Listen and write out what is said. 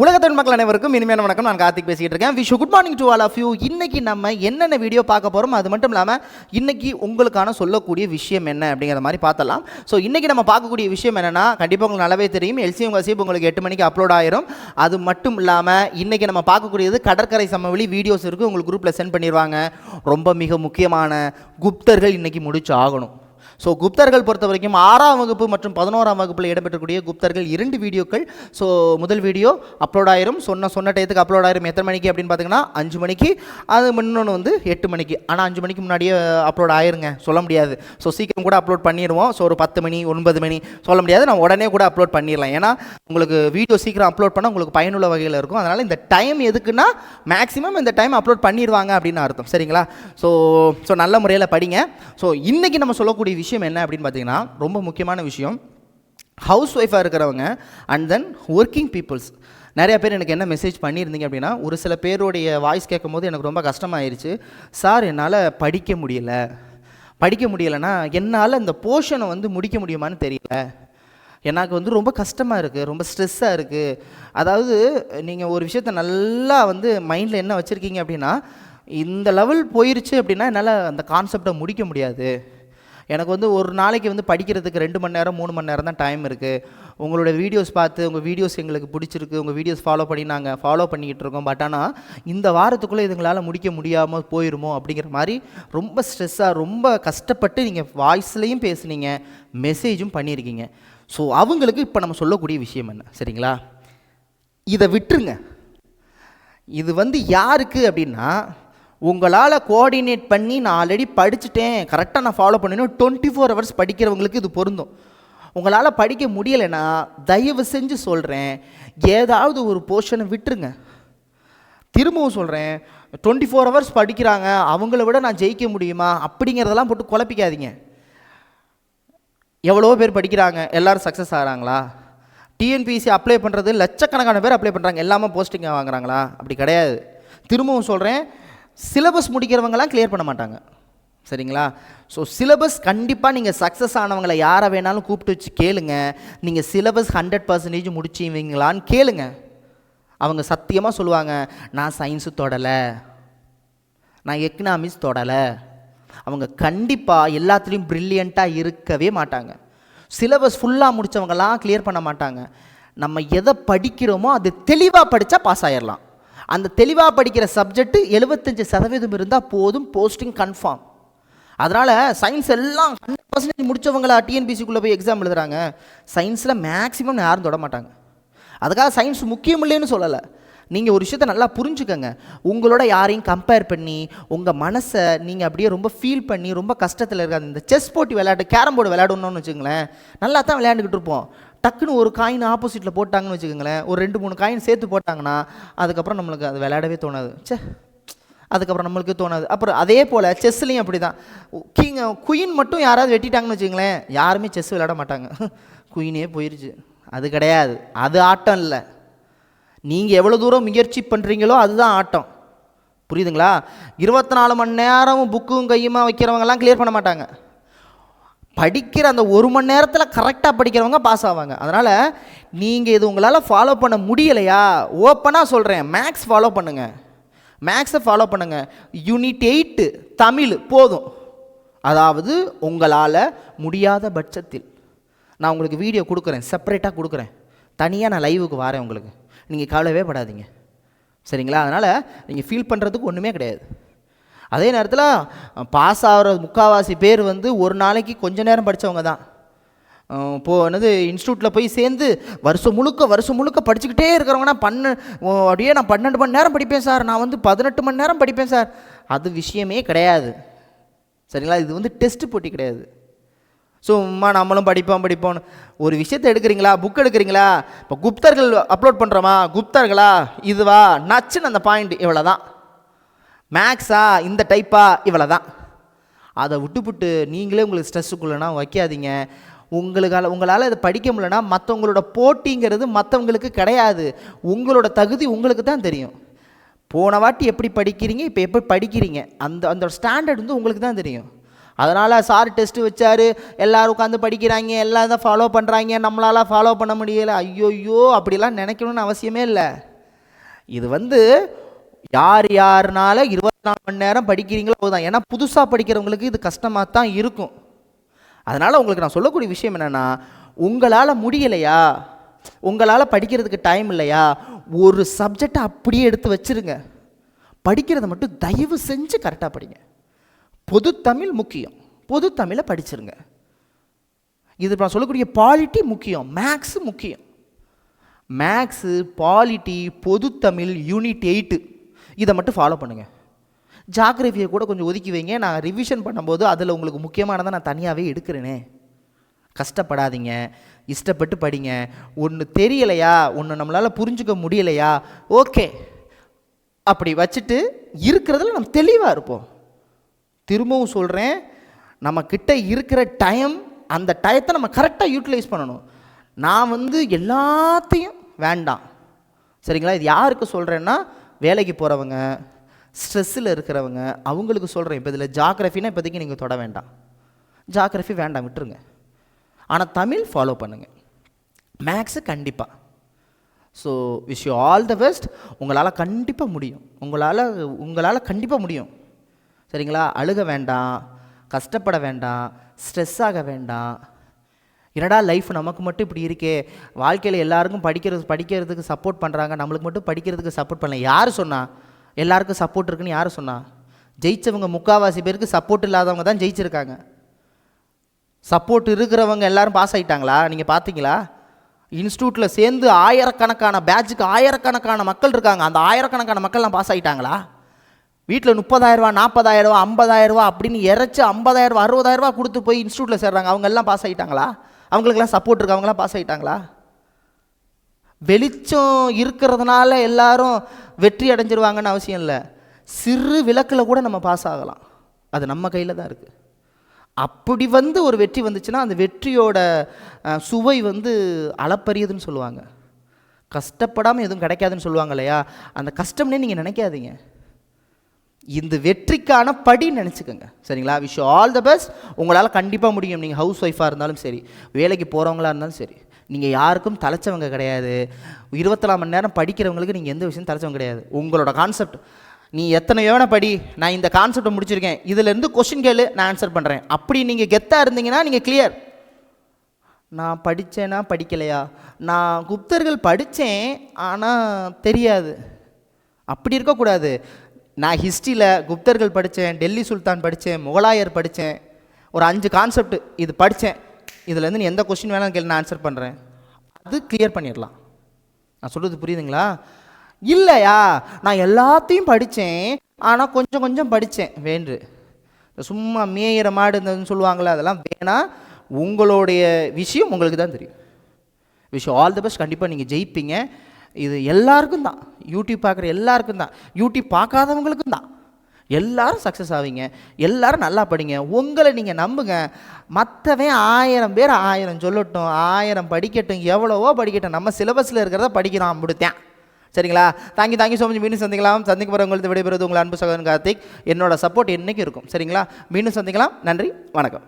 உலகத்தின் மக்கள் அனைவருக்கும் இனிமையான வணக்கம். நான் கார்த்திக் பேசிக்கிட்டு இருக்கேன். Wish good morning to all of you. இன்னைக்கு நம்ம என்னென்ன வீடியோ பார்க்க போகிறோம், அது மட்டும் இல்லாமல் இன்னைக்கு உங்களுக்கான சொல்லக்கூடிய விஷயம் என்ன அப்படிங்கிற மாதிரி பார்த்தலாம். ஸோ இன்னைக்கு நம்ம பார்க்கக்கூடிய விஷயம் என்னென்னா, கண்டிப்பாக உங்களுக்கு நல்லாவே தெரியும், எல்சிஎம் கசிப் உங்களுக்கு 8 மணிக்கு அப்லோட் ஆயிரும். அது மட்டும் இல்லாமல் இன்னைக்கு நம்ம பார்க்கக்கூடியது கடற்கரை சமவெளி வீடியோஸ் இருக்குது, உங்களுக்கு குரூப்பில் சென்ட் பண்ணிடுவாங்க. ரொம்ப மிக முக்கியமான குப்தர்கள் இன்னைக்கு முடிச்சு ஆகணும். ஸோ குப்தர்கள் பொறுத்த வரைக்கும் 6ஆம் வகுப்பு மற்றும் 11ஆம் வகுப்பில் இடம்பெற்றக்கூடிய குப்தர்கள் 2 வீடியோக்கள். ஸோ முதல் வீடியோ அப்லோட் ஆயிரும், சொன்ன டயத்துக்கு அப்லோட் ஆயிரும். எத்தனை மணிக்கு அப்படின்னு பார்த்தீங்கன்னா 5 மணிக்கு. அது இன்னொன்று வந்து 8 மணிக்கு. ஆனால் 5 மணிக்கு முன்னாடியே அப்லோட் ஆயிருங்க, சொல்ல முடியாது. ஸோ சீக்கிரம் கூட அப்லோட் பண்ணிடுவோம். ஸோ ஒரு 10 மணி 9 மணி சொல்ல முடியாது, நான் உடனே கூட அப்லோட் பண்ணிடலாம். ஏன்னா உங்களுக்கு வீடியோ சீக்கிரம் அப்லோட் பண்ணால் உங்களுக்கு பயனுள்ள வகையில் இருக்கும். அதனால் இந்த டைம் எதுக்குன்னா மேக்ஸிமம் இந்த டைம் அப்லோட் பண்ணிடுவாங்க அப்படின்னு அர்த்தம். சரிங்களா? ஸோ நல்ல முறையில் படிங்க. ஸோ இன்றைக்கி நம்ம சொல்லக்கூடிய விஷயம் என்ன அப்படின்னு பார்த்தீங்கன்னா, ரொம்ப முக்கியமான விஷயம். ஹவுஸ் ஒய்ஃபாக இருக்கிறவங்க அண்ட் தென் ஒர்க்கிங் பீப்புள்ஸ் நிறைய பேர் எனக்கு என்ன மெசேஜ் பண்ணியிருந்தீங்க அப்படின்னா, ஒரு சில பேருடைய வாய்ஸ் கேட்கும் போது எனக்கு ரொம்ப கஷ்டமாயிருச்சு. சார், என்னால் படிக்க முடியலைன்னா என்னால் இந்த போர்ஷனை வந்து முடிக்க முடியுமான்னு தெரியல, எனக்கு வந்து ரொம்ப கஷ்டமாக இருக்குது, ரொம்ப ஸ்ட்ரெஸ்ஸாக இருக்குது. அதாவது நீங்கள் ஒரு விஷயத்தை நல்லா வந்து மைண்டில் என்ன வச்சுருக்கீங்க அப்படின்னா, இந்த லெவல் போயிருச்சு அப்படின்னா என்னால் அந்த கான்செப்டை முடிக்க முடியாது, எனக்கு வந்து ஒரு நாளைக்கு வந்து படிக்கிறதுக்கு 2 மணி நேரம் 3 மணி நேரம் தான் டைம் இருக்குது, உங்களோட வீடியோஸ் பார்த்து உங்கள் வீடியோஸ் எங்களுக்கு பிடிச்சிருக்கு, உங்கள் வீடியோஸ் ஃபாலோ பண்ணி நாங்கள் ஃபாலோ பண்ணிக்கிட்டு இருக்கோம், பட் ஆனால் இந்த வாரத்துக்குள்ளே இதுங்களால் முடிக்க முடியாமல் போயிடுமோ அப்படிங்கிற மாதிரி ரொம்ப ஸ்ட்ரெஸ்ஸாக ரொம்ப கஷ்டப்பட்டு நீங்கள் வாய்ஸ்லேயும் பேசுனீங்க, மெசேஜும் பண்ணியிருக்கீங்க. ஸோ அவங்களுக்கு இப்போ நம்ம சொல்லக்கூடிய விஷயம் என்ன, சரிங்களா? இதை விட்டுருங்க. இது வந்து யாருக்கு அப்படின்னா, உங்களால் கோஆர்டினேட் பண்ணி நான் ஆல்ரெடி படிச்சுட்டேன், கரெக்டாக நான் ஃபாலோ பண்ணணும் 24 ஹவர்ஸ் படிக்கிறவங்களுக்கு இது பொருந்தும். உங்களால் படிக்க முடியலைன்னா தயவு செஞ்சு சொல்கிறேன், ஏதாவது ஒரு போர்ஷனை விட்டுருங்க. திரும்பவும் சொல்கிறேன், 24 ஹவர்ஸ் படிக்கிறாங்க, அவங்கள விட நான் ஜெயிக்க முடியுமா அப்படிங்கிறதெல்லாம் போட்டு குழப்பிக்காதீங்க. எவ்வளோ பேர் படிக்கிறாங்க, எல்லோரும் சக்ஸஸ் ஆகிறாங்களா? டிஎன்பிஎஸ்சி அப்ளை பண்ணுறது லட்சக்கணக்கான பேர் அப்ளை பண்ணுறாங்க, எல்லாமே போஸ்டிங் வாங்குறாங்களா? அப்படி கிடையாது. திரும்பவும் சொல்கிறேன், சிலபஸ் முடிக்கிறவங்களாம் கிளியர் பண்ண மாட்டாங்க, சரிங்களா? ஸோ சிலபஸ் கண்டிப்பாக நீங்கள் சக்ஸஸ் ஆனவங்களை யாரை வேணாலும் கூப்பிட்டு வச்சு கேளுங்க, நீங்கள் சிலபஸ் 100% முடிச்சிவீங்களான்னு கேளுங்க. அவங்க சத்தியமாக சொல்லுவாங்க, நான் சயின்ஸு தொடலை, நான் எக்கனாமிக்ஸ் தொடலை. அவங்க கண்டிப்பாக எல்லாத்துலேயும் ப்ரில்லியண்ட்டாக இருக்கவே மாட்டாங்க. சிலபஸ் ஃபுல்லாக முடித்தவங்களாம் கிளியர் பண்ண மாட்டாங்க. நம்ம எதை படிக்கிறோமோ அது தெளிவாக படித்தா பாஸ் ஆகிடலாம். அந்த தெளிவாக படிக்கிற சப்ஜெக்ட் 75% இருந்தால் போதும், போஸ்டிங் கன்ஃபார்ம். அதனால் சயின்ஸ் எல்லாம் 100% முடித்தவங்களா டிஎன்பிசிக்குள்ளே போய் எக்ஸாம் எழுதுகிறாங்க. சயின்ஸில் மேக்ஸிமம் யாரும் தொட மாட்டாங்க. அதுக்காக சயின்ஸ் முக்கியம் இல்லைன்னு சொல்லலை. நீங்கள் ஒரு விஷயத்தை நல்லா புரிஞ்சுக்கங்க. உங்களோட யாரையும் கம்பேர் பண்ணி உங்கள் மனசை நீங்கள் அப்படியே ரொம்ப ஃபீல் பண்ணி ரொம்ப கஷ்டத்தில் இருக்காது. இந்த செஸ் போட்டி விளையாட்டு, கேரம் போர்டு விளையாடணும்னு வச்சுக்கோங்களேன், நல்லா தான் விளையாண்டுக்கிட்டு இருப்போம். டக்குன்னு ஒரு காயின் ஆப்போசிட்டில் போட்டாங்கன்னு வச்சுக்கோங்களேன், ஒரு 2-3 காயின் சேர்த்து போட்டாங்கன்னா அதுக்கப்புறம் நம்மளுக்கு அது விளையாடவே தோணாது. அதுக்கப்புறம் நம்மளுக்கு தோணாது. அப்புறம் அதே போல் செஸ்லேயும் அப்படி தான். குயின் மட்டும் யாராவது வெட்டிட்டாங்கன்னு வச்சுக்கோங்களேன், யாருமே செஸ் விளையாட மாட்டாங்க. குயினே போயிடுச்சு. அது கிடையாது, அது ஆட்டம் இல்லை. நீங்கள் எவ்வளோ தூரம் முயற்சி பண்ணுறீங்களோ அதுதான் ஆட்டம், புரியுதுங்களா? 24 மணி நேரமும் புக்கும் கையுமா வைக்கிறவங்கலாம் கிளியர் பண்ண மாட்டாங்க. படிக்கிற அந்த 1 மணி நேரத்தில் கரெக்டாக படிக்கிறவங்க பாஸ் ஆவாங்க. அதனால் நீங்கள் இது உங்களால் ஃபாலோ பண்ண முடியலையா, ஓப்பனாக சொல்கிறேன், மேக்ஸ் ஃபாலோ பண்ணுங்கள். மேக்ஸை ஃபாலோ பண்ணுங்கள். யூனிட் 8 தமிழ் போதும். அதாவது உங்களால் முடியாத பட்சத்தில் நான் உங்களுக்கு வீடியோ கொடுக்குறேன், செப்பரேட்டாக கொடுக்குறேன், தனியாக நான் லைவுக்கு வரேன், உங்களுக்கு நீங்கள் கவலையே படாதீங்க, சரிங்களா? அதனால் நீங்கள் ஃபீல் பண்ணுறதுக்கு ஒன்றுமே கிடையாது. அதே நேரத்தில் பாஸ் ஆகிற முக்கால்வாசி பேர் வந்து ஒரு நாளைக்கு கொஞ்ச நேரம் படித்தவங்க தான். என்னது இன்ஸ்டியூட்டில் போய் சேர்ந்து வருஷம் முழுக்க படிச்சுக்கிட்டே இருக்கிறவங்கன்னா அப்படியே நான் 12 மணி நேரம் படிப்பேன் சார், நான் வந்து 18 மணி நேரம் படிப்பேன் சார், அது விஷயமே கிடையாது, சரிங்களா? இது வந்து டெஸ்ட்டு போட்டி கிடையாது. சும்மா நம்மளும் படிப்போம்னு ஒரு விஷயத்தை எடுக்கிறீங்களா, புக் எடுக்கிறீங்களா, இப்போ குப்தர்கள் அப்லோட் பண்ணுறோமா, குப்தர்களா இதுவா நச்சுன்னு அந்த பாயிண்ட் இவ்வளோ தான், மேக்ஸா இந்த டைப்பா இவ்வளோ தான். அதை விட்டுப்புட்டு நீங்களே உங்களுக்கு ஸ்ட்ரெஸ்ஸுக்குள்ளனா வைக்காதீங்க. உங்களால் இதை படிக்க முடியலன்னா மற்றவங்களோட போட்டிங்கிறது மற்றவங்களுக்கு கிடையாது, உங்களோட தகுதி உங்களுக்கு தான் தெரியும். போன வாட்டி எப்படி படிக்கிறீங்க, இப்போ எப்படி படிக்கிறீங்க, அந்த ஸ்டாண்டர்ட் வந்து உங்களுக்கு தான் தெரியும். அதனால் சார் டெஸ்ட்டு வச்சார், எல்லோரும் உட்காந்து படிக்கிறாங்க, எல்லாம் தான் ஃபாலோ பண்ணுறாங்க, நம்மளால் ஃபாலோ பண்ண முடியலை, ஐயோயோ அப்படிலாம் நினைக்கணும்னு அவசியமே இல்லை. இது வந்து யாருனால 24 மணி நேரம் படிக்கிறீங்களோ அதுதான். ஏன்னா புதுசாக படிக்கிறவங்களுக்கு இது கஷ்டமாக தான் இருக்கும். அதனால் உங்களுக்கு நான் சொல்லக்கூடிய விஷயம் என்னென்னா, உங்களால் முடியலையா, உங்களால் படிக்கிறதுக்கு டைம் இல்லையா, ஒரு சப்ஜெக்டை அப்படியே எடுத்து வச்சுருங்க. படிக்கிறத மட்டும் தயவு செஞ்சு கரெக்டாக படிங்க. பொது தமிழ் முக்கியம், பொது தமிழை படிச்சிருங்க. இது நான் சொல்லக்கூடிய பாலிட்டி முக்கியம், மேக்ஸு முக்கியம். மேக்ஸு, பாலிட்டி, பொது தமிழ், யூனிட் 8 இதை மட்டும் ஃபாலோ பண்ணுங்கள். ஜாகிரபியை கூட கொஞ்சம் ஒதுக்கி வைங்க. நான் ரிவிஷன் பண்ணும்போது அதில் உங்களுக்கு முக்கியமானதை நான் தனியாகவே எடுக்கிறேனே. கஷ்டப்படாதீங்க, இஷ்டப்பட்டு படிங்க. ஒன்று தெரியலையா, ஒன்று நம்மளால் புரிஞ்சுக்க முடியலையா, ஓகே, அப்படி வச்சுட்டு இருக்கிறதுல நம்ம தெளிவாக இருப்போம். திரும்பவும் சொல்கிறேன், நம்மக்கிட்ட இருக்கிற டைம், அந்த டயத்தை நம்ம கரெக்டாக யூட்டிலைஸ் பண்ணணும். நான் வந்து எல்லாத்தையும் வேண்டாம், சரிங்களா? இது யாருக்கு சொல்கிறேன்னா, வேலைக்கு போகிறவங்க, ஸ்ட்ரெஸ்ஸில் இருக்கிறவங்க, அவங்களுக்கு சொல்கிறேன். இப்போ இதில் ஜாகிரஃபினா இப்போதைக்கு நீங்கள் தொட வேண்டாம், ஜாகிரஃபி வேண்டாம், விட்டுருங்க. ஆனால் தமிழ் ஃபாலோ பண்ணுங்கள், மேக்ஸு கண்டிப்பாக. So wish you all the best. உங்களால் கண்டிப்பாக முடியும், உங்களால் கண்டிப்பாக முடியும், சரிங்களா? அழுக வேண்டாம், கஷ்டப்பட வேண்டாம், ஸ்ட்ரெஸ் ஆக வேண்டாம். என்னடா லைஃப் நமக்கு மட்டும் இப்படி இருக்கே, வாழ்க்கையில் எல்லாருக்கும் படிக்கிறதுக்கு சப்போர்ட் பண்ணுறாங்க, நம்மளுக்கு மட்டும் படிக்கிறதுக்கு சப்போர்ட் பண்ணல. யார் சொன்னா எல்லாருக்கும் சப்போர்ட் இருக்குன்னு? யார் சொன்னா? ஜெயித்தவங்க முக்கால்வாசி பேருக்கு சப்போர்ட் இல்லாதவங்க தான் ஜெயிச்சிருக்காங்க. சப்போர்ட் இருக்கிறவங்க எல்லாரும் பாஸ் ஆகிட்டாங்களா? நீங்கள் பார்த்தீங்களா? இன்ஸ்டியூட்டில் சேர்ந்து ஆயிரக்கணக்கான பேட்சுக்கு ஆயிரக்கணக்கான மக்கள் இருக்காங்க. அந்த ஆயிரக்கணக்கான மக்கள்லாம் பாஸ் ஆகிட்டாங்களா? வீட்டில் 30,000 40,000 50,000 அப்படின்னு இறச்சி 50,000 60,000 கொடுத்து போய் இன்ஸ்டியூட்டில் சேர்றாங்க. அவங்க எல்லாம் பாஸ் ஆகிட்டாங்களா? அவங்களுக்கெல்லாம் சப்போர்ட் இருக்கு, அவங்களாம் பாஸ் ஆகிட்டாங்களா? வெளிச்சம் இருக்கிறதுனால எல்லாரும் வெற்றி அடைஞ்சிருவாங்கன்னு அவசியம் இல்லை. சிறு விளக்கில் கூட நம்ம பாஸ் ஆகலாம், அது நம்ம கையில் தான் இருக்குது. அப்படி வந்து ஒரு வெற்றி வந்துச்சுன்னா அந்த வெற்றியோட சுவை வந்து அளப்பரியதுன்னு சொல்லுவாங்க. கஷ்டப்படாமல் எதுவும் கிடைக்காதுன்னு சொல்லுவாங்க இல்லையா? அந்த கஷ்டம்னே நீங்கள் நினைக்காதீங்க, இந்த வெற்றிக்கான படி நினச்சிக்கோங்க, சரிங்களா? Wish you all the best. உங்களால் கண்டிப்பாக முடியும். நீங்கள் ஹவுஸ் ஒய்ஃபாக இருந்தாலும் சரி, வேலைக்கு போகிறவங்களா இருந்தாலும் சரி, நீங்கள் யாருக்கும் தலைச்சவங்க கிடையாது. 24 மணி நேரம் படிக்கிறவங்களுக்கு நீங்கள் எந்த விஷயம் தலைச்சவங்க கிடையாது. உங்களோட கான்செப்ட், நீ எத்தனை வேணா படி, நான் இந்த கான்செப்டை முடிச்சிருக்கேன், இதிலேருந்து கொஸ்டின் கேளு, நான் ஆன்சர் பண்ணுறேன், அப்படி நீங்கள் கெத்தாக இருந்தீங்கன்னா நீங்கள் கிளியர். நான் படித்தேன்னா படிக்கலையா, நான் குப்தர்கள் படித்தேன் ஆனால் தெரியாது, அப்படி இருக்கக்கூடாது. நான் ஹிஸ்ட்ரியில் குப்தர்கள் படித்தேன், டெல்லி சுல்தான் படித்தேன், முகலாயர் படித்தேன், ஒரு 5 கான்செப்ட் இது படித்தேன், இதுலேருந்து நீ எந்த கொஸ்டின் வேணாலும் கேள்வி நான் ஆன்சர் பண்ணுறேன், அது கிளியர் பண்ணிடலாம். நான் சொல்கிறது புரியுதுங்களா? இல்லையா, நான் எல்லாத்தையும் படித்தேன் ஆனால் கொஞ்சம் கொஞ்சம் படித்தேன் வேண்டு, சும்மா மேயிற மாடு இருந்ததுன்னு சொல்லுவாங்களே, அதெல்லாம் வேணாம். உங்களுடைய விஷயம் உங்களுக்கு தான் தெரியும். விஷயம் ஆல் தி பெஸ்ட். கண்டிப்பாக நீங்கள் ஜெயிப்பீங்க. இது எல்லாருக்கும் தான், யூடியூப் பார்க்குற எல்லாருக்கும் தான், யூடியூப் பார்க்காதவங்களுக்கும் தான். எல்லாரும் சக்ஸஸ் ஆவீங்க, எல்லாரும் நல்லா படிங்க, உங்களை நீங்கள் நம்புங்க. மற்றவன் 1000 பேர் 1000 சொல்லட்டும், 1000 படிக்கட்டும், எவ்வளவோ படிக்கட்டும், நம்ம சிலபஸில் இருக்கிறத படிக்கிறான் அப்படித்தான், சரிங்களா? Thank you so much. மீண்டும் சந்திக்கலாம். சந்திக்க போகிற உங்களுக்கு விடைபெறுவது உங்கள் அன்பு சகோதரன் கார்த்திக். என்னோட சப்போர்ட் என்றைக்கும் இருக்கும், சரிங்களா? மீண்டும் சந்திக்கலாம். நன்றி, வணக்கம்.